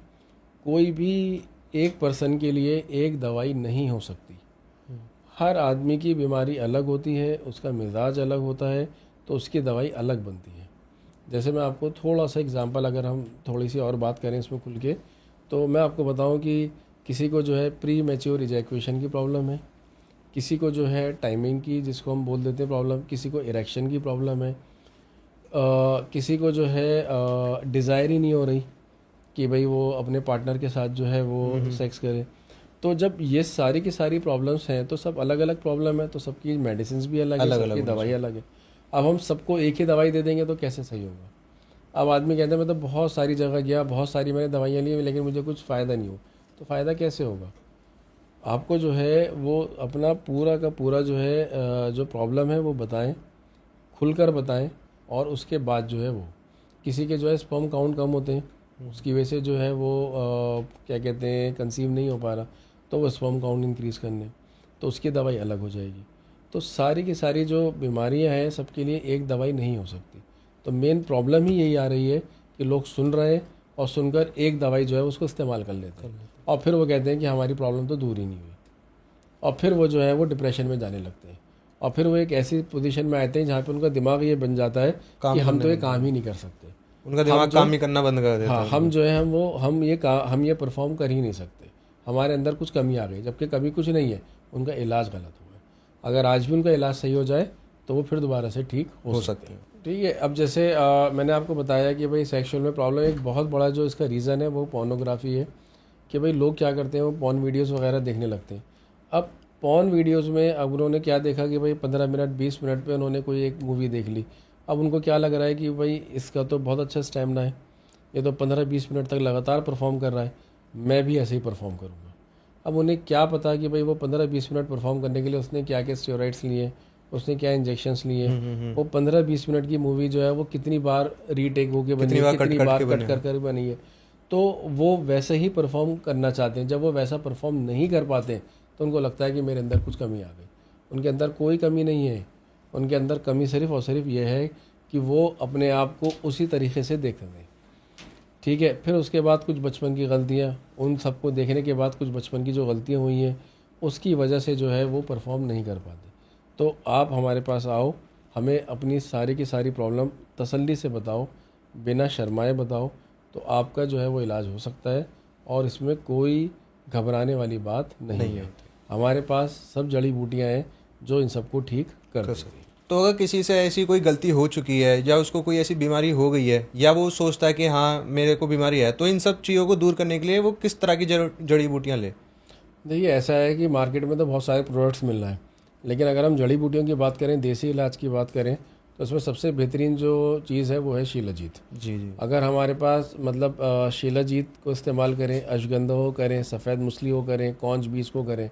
कोई भी एक पर्सन के लिए एक दवाई नहीं हो सकती। हर आदमी की बीमारी अलग होती है, उसका मिजाज अलग होता है, तो उसकी दवाई अलग बनती है। जैसे मैं आपको थोड़ा सा एग्जांपल, अगर हम थोड़ी सी और बात करें इसमें खुल के, तो मैं आपको बताऊं कि किसी को जो है प्री मैच्योर इजैकुएशन की प्रॉब्लम है, किसी को जो है टाइमिंग की, जिसको हम बोल देते हैं प्रॉब्लम, किसी को इरेक्शन की प्रॉब्लम है, किसी को जो है डिज़ायर ही नहीं हो रही कि भाई वो अपने पार्टनर के साथ जो है वो सेक्स करे। तो जब ये सारी की सारी प्रॉब्लम्स हैं तो सब अलग अलग प्रॉब्लम है, तो सबकी मेडिसिन भी अलग है, सबकी दवाई अलग है। अब हम सबको एक ही दवाई दे देंगे तो कैसे सही होगा। अब आदमी कहता है मैं तो बहुत सारी जगह गया, बहुत सारी मैंने दवाइयाँ ली, लेकिन मुझे कुछ फ़ायदा नहीं हो। तो फ़ायदा कैसे होगा। आपको जो है वो अपना पूरा का पूरा जो है जो प्रॉब्लम है वो बताएं, खुलकर बताएं, और उसके बाद जो है वो, किसी के जो है स्पर्म काउंट कम होते हैं, उसकी वजह से जो है वो क्या कहते हैं कंसीव नहीं हो पा रहा, तो वो स्पर्म काउंट इंक्रीज़ करने, तो उसकी दवाई अलग हो जाएगी। तो सारी की सारी जो बीमारियां हैं सबके लिए एक दवाई नहीं हो सकती। तो मेन प्रॉब्लम ही यही आ रही है कि लोग सुन रहे हैं और सुनकर एक दवाई जो है उसको इस्तेमाल कर लेते हैं और फिर वो कहते हैं कि हमारी प्रॉब्लम तो दूर ही नहीं हुई, और फिर वो जो है वो डिप्रेशन में जाने लगते हैं और फिर वो एक ऐसी पोजीशन में आते हैं जहाँ पे उनका दिमाग ये बन जाता है कि हम तो ये काम ही नहीं कर सकते,
उनका दिमाग काम ही करना बंद कर देता है।
हाँ, हम जो है हम ये परफॉर्म कर ही नहीं सकते, हमारे अंदर कुछ कमी आ गई, जबकि कमी कुछ नहीं है, उनका इलाज गलत हुआ है। अगर आज भी उनका इलाज सही हो जाए तो वो फिर दोबारा से ठीक हो सकते हैं। ठीक है। अब जैसे मैंने आपको बताया कि भाई सेक्सुअल में प्रॉब्लम एक बहुत बड़ा जो इसका रीज़न है वो पोर्नोग्राफी है, कि भाई लोग क्या करते हैं वो पॉर्न वीडियोस वगैरह देखने लगते हैं। अब पॉर्न वीडियोस में अब उन्होंने क्या देखा कि भाई 15 मिनट 20 मिनट पे उन्होंने कोई एक मूवी देख ली, अब उनको क्या लग रहा है कि भाई इसका तो बहुत अच्छा स्टैमिना है, ये तो 15-20 मिनट तक लगातार परफॉर्म कर रहा है, मैं भी ऐसे ही परफॉर्म करूँगा। अब उन्हें क्या पता कि भाई वो 15-20 मिनट परफॉर्म करने के लिए उसने क्या क्या स्टेरॉइड्स लिए, उसने क्या इंजेक्शंस लिए, वो 15-20 मिनट की मूवी जो है वो कितनी बार रीटेक होके बनी है, कितनी बार कट कर कर बनी है, तो वो वैसे ही परफॉर्म करना चाहते हैं। जब वो वैसा परफॉर्म नहीं कर पाते तो उनको लगता है कि मेरे अंदर कुछ कमी आ गई। उनके अंदर कोई कमी नहीं है, उनके अंदर कमी सिर्फ और सिर्फ ये है कि वो अपने आप को उसी तरीके से देख रहे हैं। ठीक है। फिर उसके बाद कुछ बचपन की गलतियाँ, उन सबको देखने के बाद कुछ बचपन की जो गलतियाँ हुई हैं उसकी वजह से जो है वो परफॉर्म नहीं कर पाते। तो आप हमारे पास आओ, हमें अपनी सारी की सारी प्रॉब्लम तसल्ली से बताओ, बिना शर्माए बताओ, तो आपका जो है वो इलाज हो सकता है और इसमें कोई घबराने वाली बात नहीं है। हमारे पास सब जड़ी बूटियाँ हैं जो इन सबको ठीक कर सकें।
तो अगर किसी से ऐसी कोई गलती हो चुकी है या उसको कोई ऐसी बीमारी हो गई है या वो सोचता है कि हाँ मेरे को बीमारी है, तो इन सब चीज़ों को दूर करने के लिए वो किस तरह की जड़ी बूटियाँ ले।
देखिए ऐसा है कि मार्केट में तो बहुत सारे प्रोडक्ट्स मिल रहे हैं, लेकिन अगर हम जड़ी बूटियों की बात करें, देसी इलाज की बात करें, तो उसमें सबसे बेहतरीन जो चीज़ है वो है शीलाजीत।
जी जी।
अगर हमारे पास मतलब शीलाजीत को इस्तेमाल करें, अश्वगंधा हो करें, सफ़ेद मूसली हो करें, कौंच बीज को करें,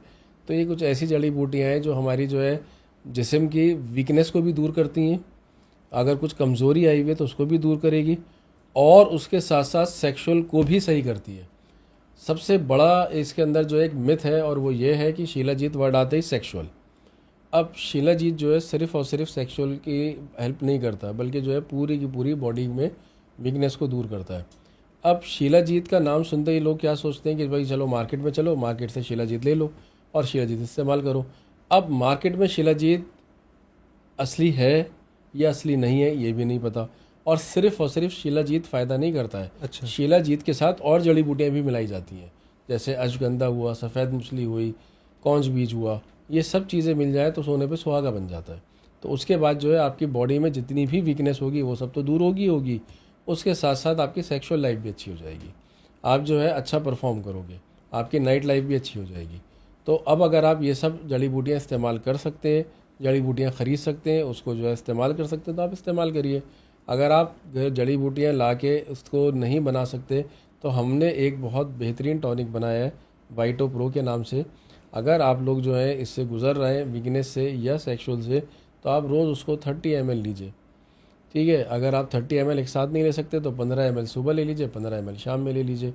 तो ये कुछ ऐसी जड़ी बूटियाँ हैं जो हमारी जो है जिस्म की वीकनेस को भी दूर करती हैं, अगर कुछ कमज़ोरी आई हुई है तो उसको भी दूर करेगी, और उसके साथ साथ सेक्सुअल को भी सही करती है। सबसे बड़ा इसके अंदर जो एक मिथ है और वो ये है कि शिलाजीत वर्ड आते ही सेक्सुअल। अब शिलाजीत जो है सिर्फ़ और सिर्फ सेक्सुअल की हेल्प नहीं करता, बल्कि जो है पूरी की पूरी बॉडी में वीकनेस को दूर करता है। अब शिलाजीत का नाम सुनते ही लोग क्या सोचते हैं कि भाई चलो मार्केट में चलो, मार्केट से शिलाजीत ले लो और शिलाजीत इस्तेमाल करो। अब मार्केट में शिलाजीत असली है या असली नहीं है ये भी नहीं पता, और सिर्फ शिलाजीत फ़ायदा नहीं करता है।
अच्छा।
शिलाजीत के साथ और जड़ी बूटियाँ भी मिलाई जाती हैं, जैसे अश्वगंधा हुआ, सफ़ेद मछली हुई, कौंज बीज हुआ, ये सब चीज़ें मिल जाए तो सोने पे सुहागा बन जाता है। तो उसके बाद जो है आपकी बॉडी में जितनी भी वीकनेस होगी वो सब तो दूर होगी, उसके साथ साथ आपकी सेक्सुअल लाइफ भी अच्छी हो जाएगी, आप जो है अच्छा परफॉर्म करोगे, आपकी नाइट लाइफ भी अच्छी हो जाएगी। तो अब अगर आप ये सब जड़ी बूटियाँ इस्तेमाल कर सकते हैं, जड़ी बूटियाँ ख़रीद सकते हैं, उसको जो है इस्तेमाल कर सकते हैं, तो आप इस्तेमाल करिए। अगर आप जड़ी बूटियाँ ला के उसको नहीं बना सकते तो हमने एक बहुत बेहतरीन टॉनिक बनाया है वाइटो प्रो के नाम से। अगर आप लोग जो है इससे गुज़र रहे हैं वीकनेस से या सेक्सुअल से, तो आप रोज़ उसको 30 ml लीजिए, ठीक है। अगर आप 30 ml एक साथ नहीं ले सकते तो 15 ml सुबह ले लीजिए, 15 ml शाम में ले लीजिए,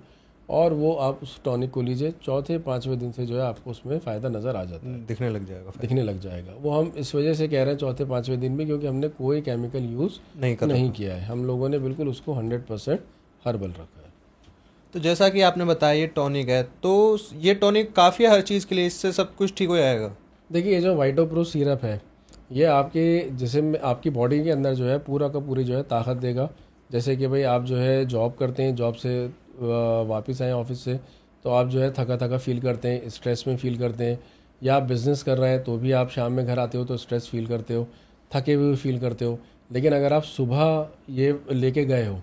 और वो आप उस टॉनिक को लीजिए। चौथे पाँचवें दिन से जो है आपको उसमें फ़ायदा नज़र आ जाता है,
दिखने लग जाएगा फिर।
दिखने लग जाएगा। वो हम इस वजह से कह रहे हैं चौथे पाँचवें दिन में, क्योंकि हमने कोई केमिकल यूज़ नहीं किया है, हम लोगों ने बिल्कुल उसको 100% हर्बल रखा है।
तो जैसा कि आपने बताया ये टॉनिक है, तो ये टॉनिक काफ़ी है हर चीज़ के लिए, इससे सब कुछ ठीक हो जाएगा?
देखिए, ये जो वाइटो प्रो सिरप है ये आपके जिस्म में, आपकी बॉडी के अंदर जो है पूरा का पूरी जो है ताकत देगा। जैसे कि भाई आप जो है जॉब करते हैं, जॉब से वापस आए ऑफिस से, तो आप जो है थका थका फील करते हैं, स्ट्रेस में फील करते हैं, या आप बिज़नेस कर रहे हैं तो भी आप शाम में घर आते हो तो स्ट्रेस फील करते हो, थके हुए फील करते हो। लेकिन अगर आप सुबह ये लेके गए हो,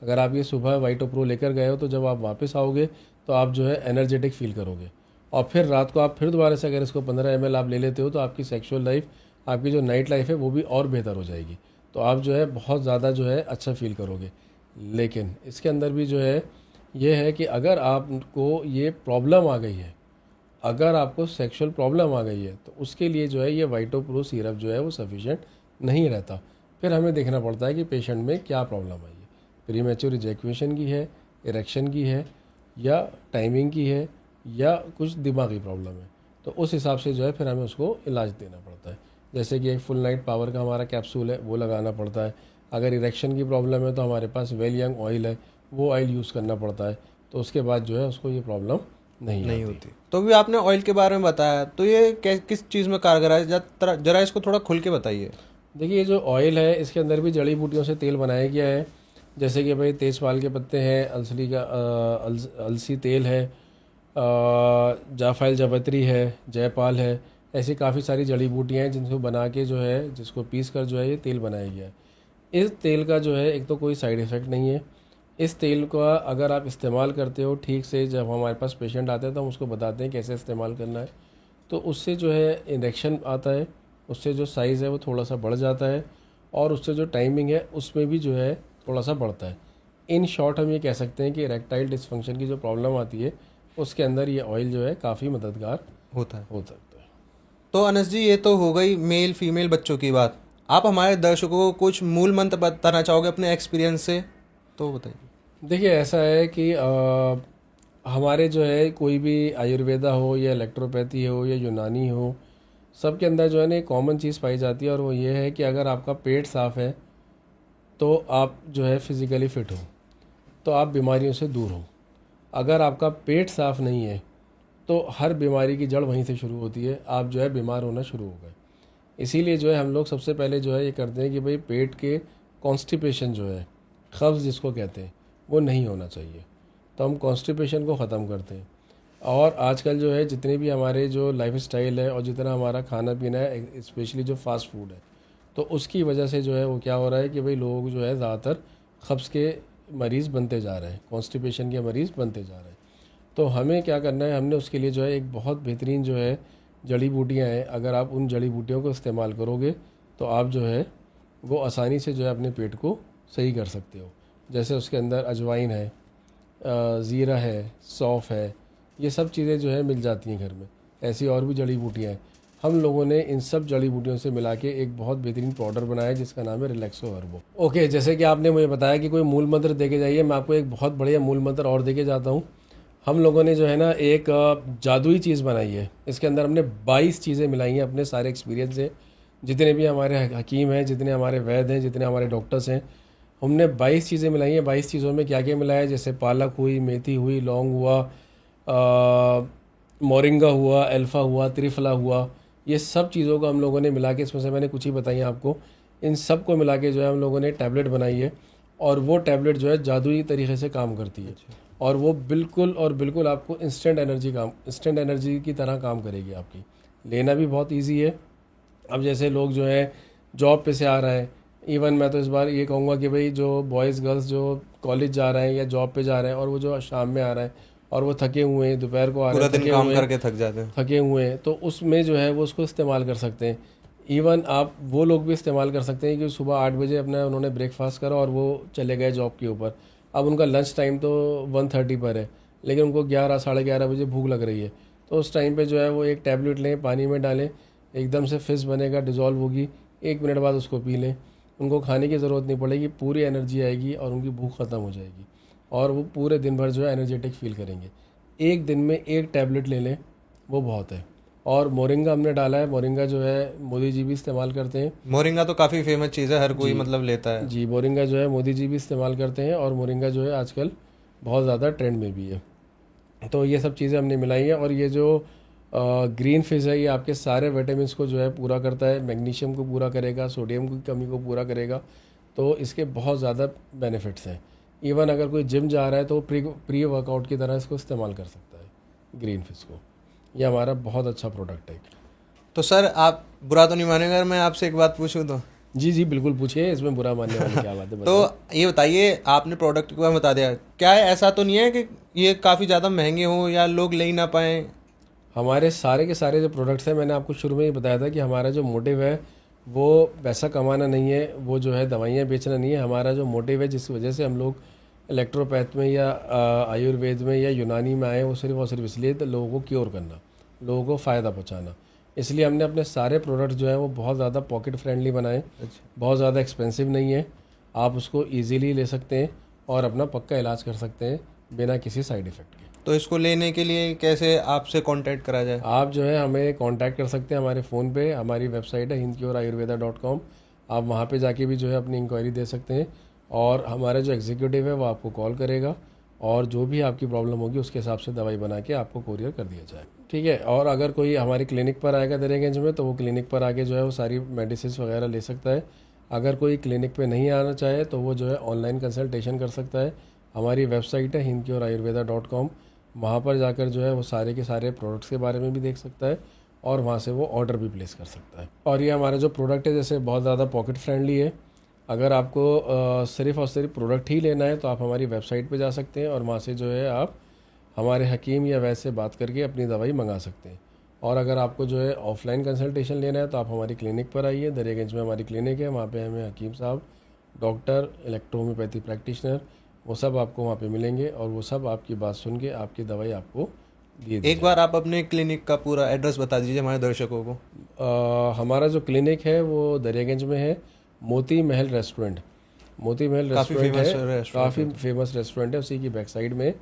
अगर आप ये सुबह वाइटो प्रो लेकर गए हो, तो जब आप वापस आओगे तो आप जो है एनर्जेटिक फील करोगे, और फिर रात को आप फिर दोबारा से अगर इसको 15 ml आप ले लेते हो तो आपकी सेक्सुअल लाइफ, आपकी जो नाइट लाइफ है वो भी और बेहतर हो जाएगी। तो आप जो है बहुत ज़्यादा जो है अच्छा फील करोगे। लेकिन इसके अंदर भी जो है ये है कि अगर आपको ये प्रॉब्लम आ गई है, अगर आपको सेक्सुअल प्रॉब्लम आ गई है, तो उसके लिए जो है ये वाइटो प्रो सिरप जो है वो सफिशिएंट नहीं रहता। फिर हमें देखना पड़ता है कि पेशेंट में क्या प्रॉब्लम आई है, प्रीमेच्योर इजैक्यूएशन की है, इरेक्शन की है, या टाइमिंग की है, या कुछ दिमागी प्रॉब्लम है। तो उस हिसाब से जो है फिर हमें उसको इलाज देना पड़ता है। जैसे कि एक फुल नाइट पावर का हमारा कैप्सूल है वो लगाना पड़ता है। अगर इरेक्शन की प्रॉब्लम है तो हमारे पास वेल यंग ऑयल है, वो ऑयल यूज़ करना पड़ता है। तो उसके बाद जो है उसको ये प्रॉब्लम नहीं आती।
होती। तो भी आपने ऑयल के बारे में बताया, तो ये किस चीज़ में कारगर है? जरा इसको थोड़ा खुल के बताइए।
देखिए, ये जो ऑयल है इसके अंदर भी जड़ी बूटियों से तेल बनाया गया है। जैसे कि भाई तेजपाल के पत्ते हैं, अलसी तेल है, जायफल जावित्री है, जयपाल है, ऐसी काफ़ी सारी जड़ी बूटियाँ हैं जिनको बना के जो है, जिसको पीस कर जो है ये तेल बनाया गया है। इस तेल का जो है एक तो कोई साइड इफ़ेक्ट नहीं है। इस तेल का अगर आप इस्तेमाल करते हो ठीक से, जब हमारे पास पेशेंट आते हैं तो हम उसको बताते हैं कैसे इस्तेमाल करना है, तो उससे जो है इरेक्शन आता है, उससे जो साइज़ है वो थोड़ा सा बढ़ जाता है, और उससे जो टाइमिंग है उसमें भी जो है थोड़ा सा बढ़ता है। इन शॉर्ट हम ये कह सकते हैं कि इरेक्टाइल डिसफंक्शन की जो प्रॉब्लम आती है उसके अंदर ये ऑयल जो है काफ़ी मददगार
होता है।
हो सकता है।
तो अनस जी, ये तो हो गई मेल फीमेल बच्चों की बात। आप हमारे दर्शकों को कुछ मूल मंत्र बताना चाहोगे अपने एक्सपीरियंस से? तो बताइए।
देखिए, ऐसा है कि हमारे जो है कोई भी आयुर्वेदा हो या इलेक्ट्रोपैथी हो या यूनानी हो, सबके अंदर जो है ना एक कॉमन चीज़ पाई जाती है, और वो ये है कि अगर आपका पेट साफ़ है तो आप जो है फिज़िकली फ़िट हो, तो आप बीमारियों से दूर हो। अगर आपका पेट साफ़ नहीं है तो हर बीमारी की जड़ वहीं से शुरू होती है, आप जो है बीमार होना शुरू हो गए। इसीलिए जो है हम लोग सबसे पहले जो है ये करते हैं कि भाई पेट के कॉन्स्टिपेशन जो है, कब्ज़ जिसको कहते हैं, वो नहीं होना चाहिए। तो हम कॉन्स्टिपेशन को ख़त्म करते हैं। और आजकल जो है जितने भी हमारे जो लाइफ स्टाइल है और जितना हमारा खाना पीना है, स्पेशली जो फास्ट फूड है, तो उसकी वजह से जो है वो क्या हो रहा है कि भाई लोग जो है ज़्यादातर कब्ज़ के मरीज़ बनते जा रहे हैं, कॉन्स्टिपेशन के मरीज़ बनते जा रहे हैं। तो हमें क्या करना है, हमने उसके लिए जो है एक बहुत बेहतरीन जो है जड़ी बूटियाँ हैं, अगर आप उन जड़ी बूटियों को इस्तेमाल करोगे तो आप जो है वो आसानी से जो है अपने पेट को सही कर सकते हो। जैसे उसके अंदर अजवाइन है, ज़ीरा है, सौफ़ है, ये सब चीज़ें जो है मिल जाती हैं घर में। ऐसी और भी जड़ी बूटियाँ हैं। हम लोगों ने इन सब जड़ी बूटियों से मिला के एक बहुत बेहतरीन पाउडर बनाया है जिसका नाम है रिलैक्सो हर्बो। ओके, जैसे कि आपने मुझे बताया कि कोई मूल मंत्र दे के जाइए, मैं आपको एक बहुत बढ़िया मूल मंत्र और दे के जाता हूँ। हम लोगों ने जो है ना एक जादुई चीज़ बनाई है। इसके अंदर हमने 22 चीज़ें मिलाई हैं अपने सारे एक्सपीरियंस से। जितने भी हमारे हकीम हैं, जितने हमारे वैद्य हैं, जितने हमारे डॉक्टर्स हैं, हमने 22 चीज़ें मिलाई हैं। 22 चीज़ों में क्या क्या मिलाया है, जैसे पालक हुई, मेथी हुई, लौंग हुआ, मोरिंगा हुआ, अल्फ़ा हुआ, त्रिफला हुआ, ये सब चीज़ों को हम लोगों ने मिला के, इसमें से मैंने कुछ ही बताई हैं आपको, इन सब को मिला के जो है हम लोगों ने टैबलेट बनाई है। और वो टैबलेट जो है जादुई तरीके से काम करती है और वो बिल्कुल और बिल्कुल आपको इंस्टेंट एनर्जी की तरह काम करेगी आपकी। लेना भी बहुत ईजी है। अब जैसे लोग जो है जॉब पे से आ रहे हैं, इवन मैं तो इस बार ये कहूँगा कि भाई जो बॉयज़ गर्ल्स जो कॉलेज जा रहे हैं या जॉब पे जा रहे हैं और वो जो शाम में आ रहे हैं और वो थके हुए हैं, दोपहर को आ रहे
पूरा
हैं
दिन
थके
काम
हुए हैं,
करके थक जाते हैं।
थके हुए हैं, तो उसमें जो है वो उसको इस्तेमाल कर सकते हैं। इवन आप वो लोग भी इस्तेमाल कर सकते हैं कि सुबह 8 बजे अपना उन्होंने ब्रेकफास्ट करा और वो चले गए जॉब के ऊपर। अब उनका लंच टाइम तो 1:30 पर है, लेकिन उनको 11 साढ़े 11 बजे भूख लग रही है, तो उस टाइम पे जो है वो एक टैबलेट लें, पानी में डालें, एकदम से फिश बनेगा, डिज़ोल्व होगी, 1 मिनट बाद उसको पी लें। उनको खाने की ज़रूरत नहीं पड़ेगी, पूरी एनर्जी आएगी और उनकी भूख ख़त्म हो जाएगी और वो पूरे दिन भर जो है एनर्जेटिक फील करेंगे। एक दिन में एक टैबलेट ले लें, वो बहुत है। और मोरिंगा हमने डाला है। मोरिंगा जो है मोदी जी भी इस्तेमाल करते हैं।
मोरिंगा तो काफ़ी फेमस चीज़ है, हर कोई मतलब लेता है।
जी, मोरिंगा जो है मोदी जी भी इस्तेमाल करते हैं और मोरिंगा जो है आजकल बहुत ज़्यादा ट्रेंड में भी है। तो ये सब चीज़ें हमने मिलाई हैं। और ये जो ग्रीन फिश है, ये आपके सारे विटामिन्स को जो है पूरा करता है, मैग्नीशियम को पूरा करेगा, सोडियम की कमी को पूरा करेगा, तो इसके बहुत ज़्यादा बेनिफिट्स हैं। इवन अगर कोई जिम जा रहा है तो प्री वर्कआउट की तरह इसको इस्तेमाल कर सकता है ग्रीन फिश को। ये हमारा बहुत अच्छा प्रोडक्ट है।
तो सर आप बुरा तो नहीं मानेंगे अगर मैं आपसे एक बात पूछूं तो?
जी जी बिल्कुल, पूछिए, इसमें बुरा मानने वाली क्या बात है।
तो ये बताइए, आपने प्रोडक्ट के बारे में बता दिया, क्या ऐसा तो नहीं है कि ये काफ़ी ज़्यादा महंगे हों या लोग ले ही ना पाएँ?
हमारे सारे के सारे जो प्रोडक्ट्स हैं, मैंने आपको शुरू में ही बताया था कि हमारा जो मोटिव है वो पैसा कमाना नहीं है, वो जो है दवाइयाँ बेचना नहीं है। हमारा जो मोटिव है, जिस वजह से हम लोग इलेक्ट्रोपैथ में या आयुर्वेद में या यूनानी में आए, वो सिर्फ और सिर्फ इसलिए तो लोगों को क्योर करना, लोगों को फ़ायदा पहुँचाना। इसलिए हमने अपने सारे प्रोडक्ट जो हैं वो बहुत ज़्यादा पॉकेट फ्रेंडली बनाए। बहुत ज़्यादा एक्सपेंसिव नहीं है, आप उसको ईजीली ले सकते हैं और अपना पक्का इलाज कर सकते हैं बिना किसी साइड इफ़ेक्ट के।
तो इसको लेने के लिए कैसे आपसे कांटेक्ट करा जाए?
आप जो है हमें कांटेक्ट कर सकते हैं हमारे फ़ोन पे। हमारी वेबसाइट है hindcureayurveda.com। आप वहाँ पे जाके भी जो है अपनी इंक्वायरी दे सकते हैं और हमारा जो एग्जीक्यूटिव है वो आपको कॉल करेगा और जो भी आपकी प्रॉब्लम होगी उसके हिसाब से दवाई बना के आपको कोरियर कर दिया जाए, ठीक है। और अगर कोई हमारी क्लिनिक पर आएगा दरियागंज में, तो वो क्लिनिक पर आके जो है वो सारी मेडिसिन वगैरह ले सकता है। अगर कोई क्लिनिक पे नहीं आना चाहे तो वो जो है ऑनलाइन कंसल्टेशन कर सकता है। हमारी वेबसाइट है hindcureayurveda.com। वहाँ पर जाकर जो है वो सारे के सारे प्रोडक्ट्स के बारे में भी देख सकता है और वहाँ से वो ऑर्डर भी प्लेस कर सकता है। और ये हमारा जो प्रोडक्ट है जैसे बहुत ज़्यादा पॉकेट फ्रेंडली है। अगर आपको सिर्फ़ और सिर्फ प्रोडक्ट ही लेना है तो आप हमारी वेबसाइट पे जा सकते हैं और वहाँ से जो है आप हमारे हकीम या वैसे बात करके अपनी दवाई मंगा सकते हैं। और अगर आपको जो है ऑफलाइन कंसल्टेशन लेना है तो आप हमारी क्लिनिक पर आइए। दरियागंज में हमारी क्लिनिक है, वहाँ पे हमें हकीम साहब, डॉक्टर, इलेक्ट्रोहोम्योपैथी प्रैक्टिशनर, वो सब आपको वहाँ पे मिलेंगे और वो सब आपकी बात सुन के आपकी दवाई आपको दिए दी
एक बार आप अपने क्लिनिक का पूरा एड्रेस बता दीजिए हमारे दर्शकों को।
हमारा जो क्लिनिक है वो दरियागंज में है, मोती महल रेस्टोरेंट। मोती महल रेस्टोरेंट है, काफ़ी फेमस रेस्टोरेंट है। उसी की बैक साइड में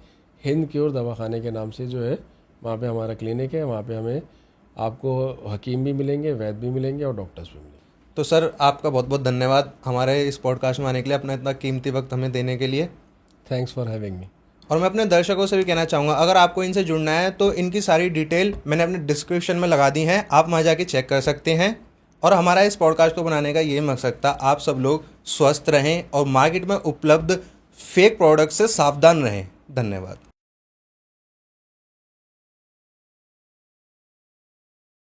हिंद क्योर दवाखाने के नाम से जो है वहाँ पे हमारा क्लिनिक है। वहाँ पे हमें आपको हकीम भी मिलेंगे, वैद्य भी मिलेंगे और डॉक्टर्स भी मिलेंगे।
तो सर आपका बहुत बहुत धन्यवाद हमारे इस पॉडकास्ट में आने के लिए, अपना इतना कीमती वक्त हमें देने के लिए।
Thanks for having me.
और मैं अपने दर्शकों से भी कहना चाहूँगा, अगर आपको इनसे जुड़ना है तो इनकी सारी डिटेल मैंने अपने डिस्क्रिप्शन में लगा दी हैं, आप वहाँ जाके चेक कर सकते हैं। और हमारा इस पॉडकास्ट को बनाने का ये मकसद था, आप सब लोग स्वस्थ रहें और मार्केट में उपलब्ध फेक प्रोडक्ट से सावधान रहें। धन्यवाद।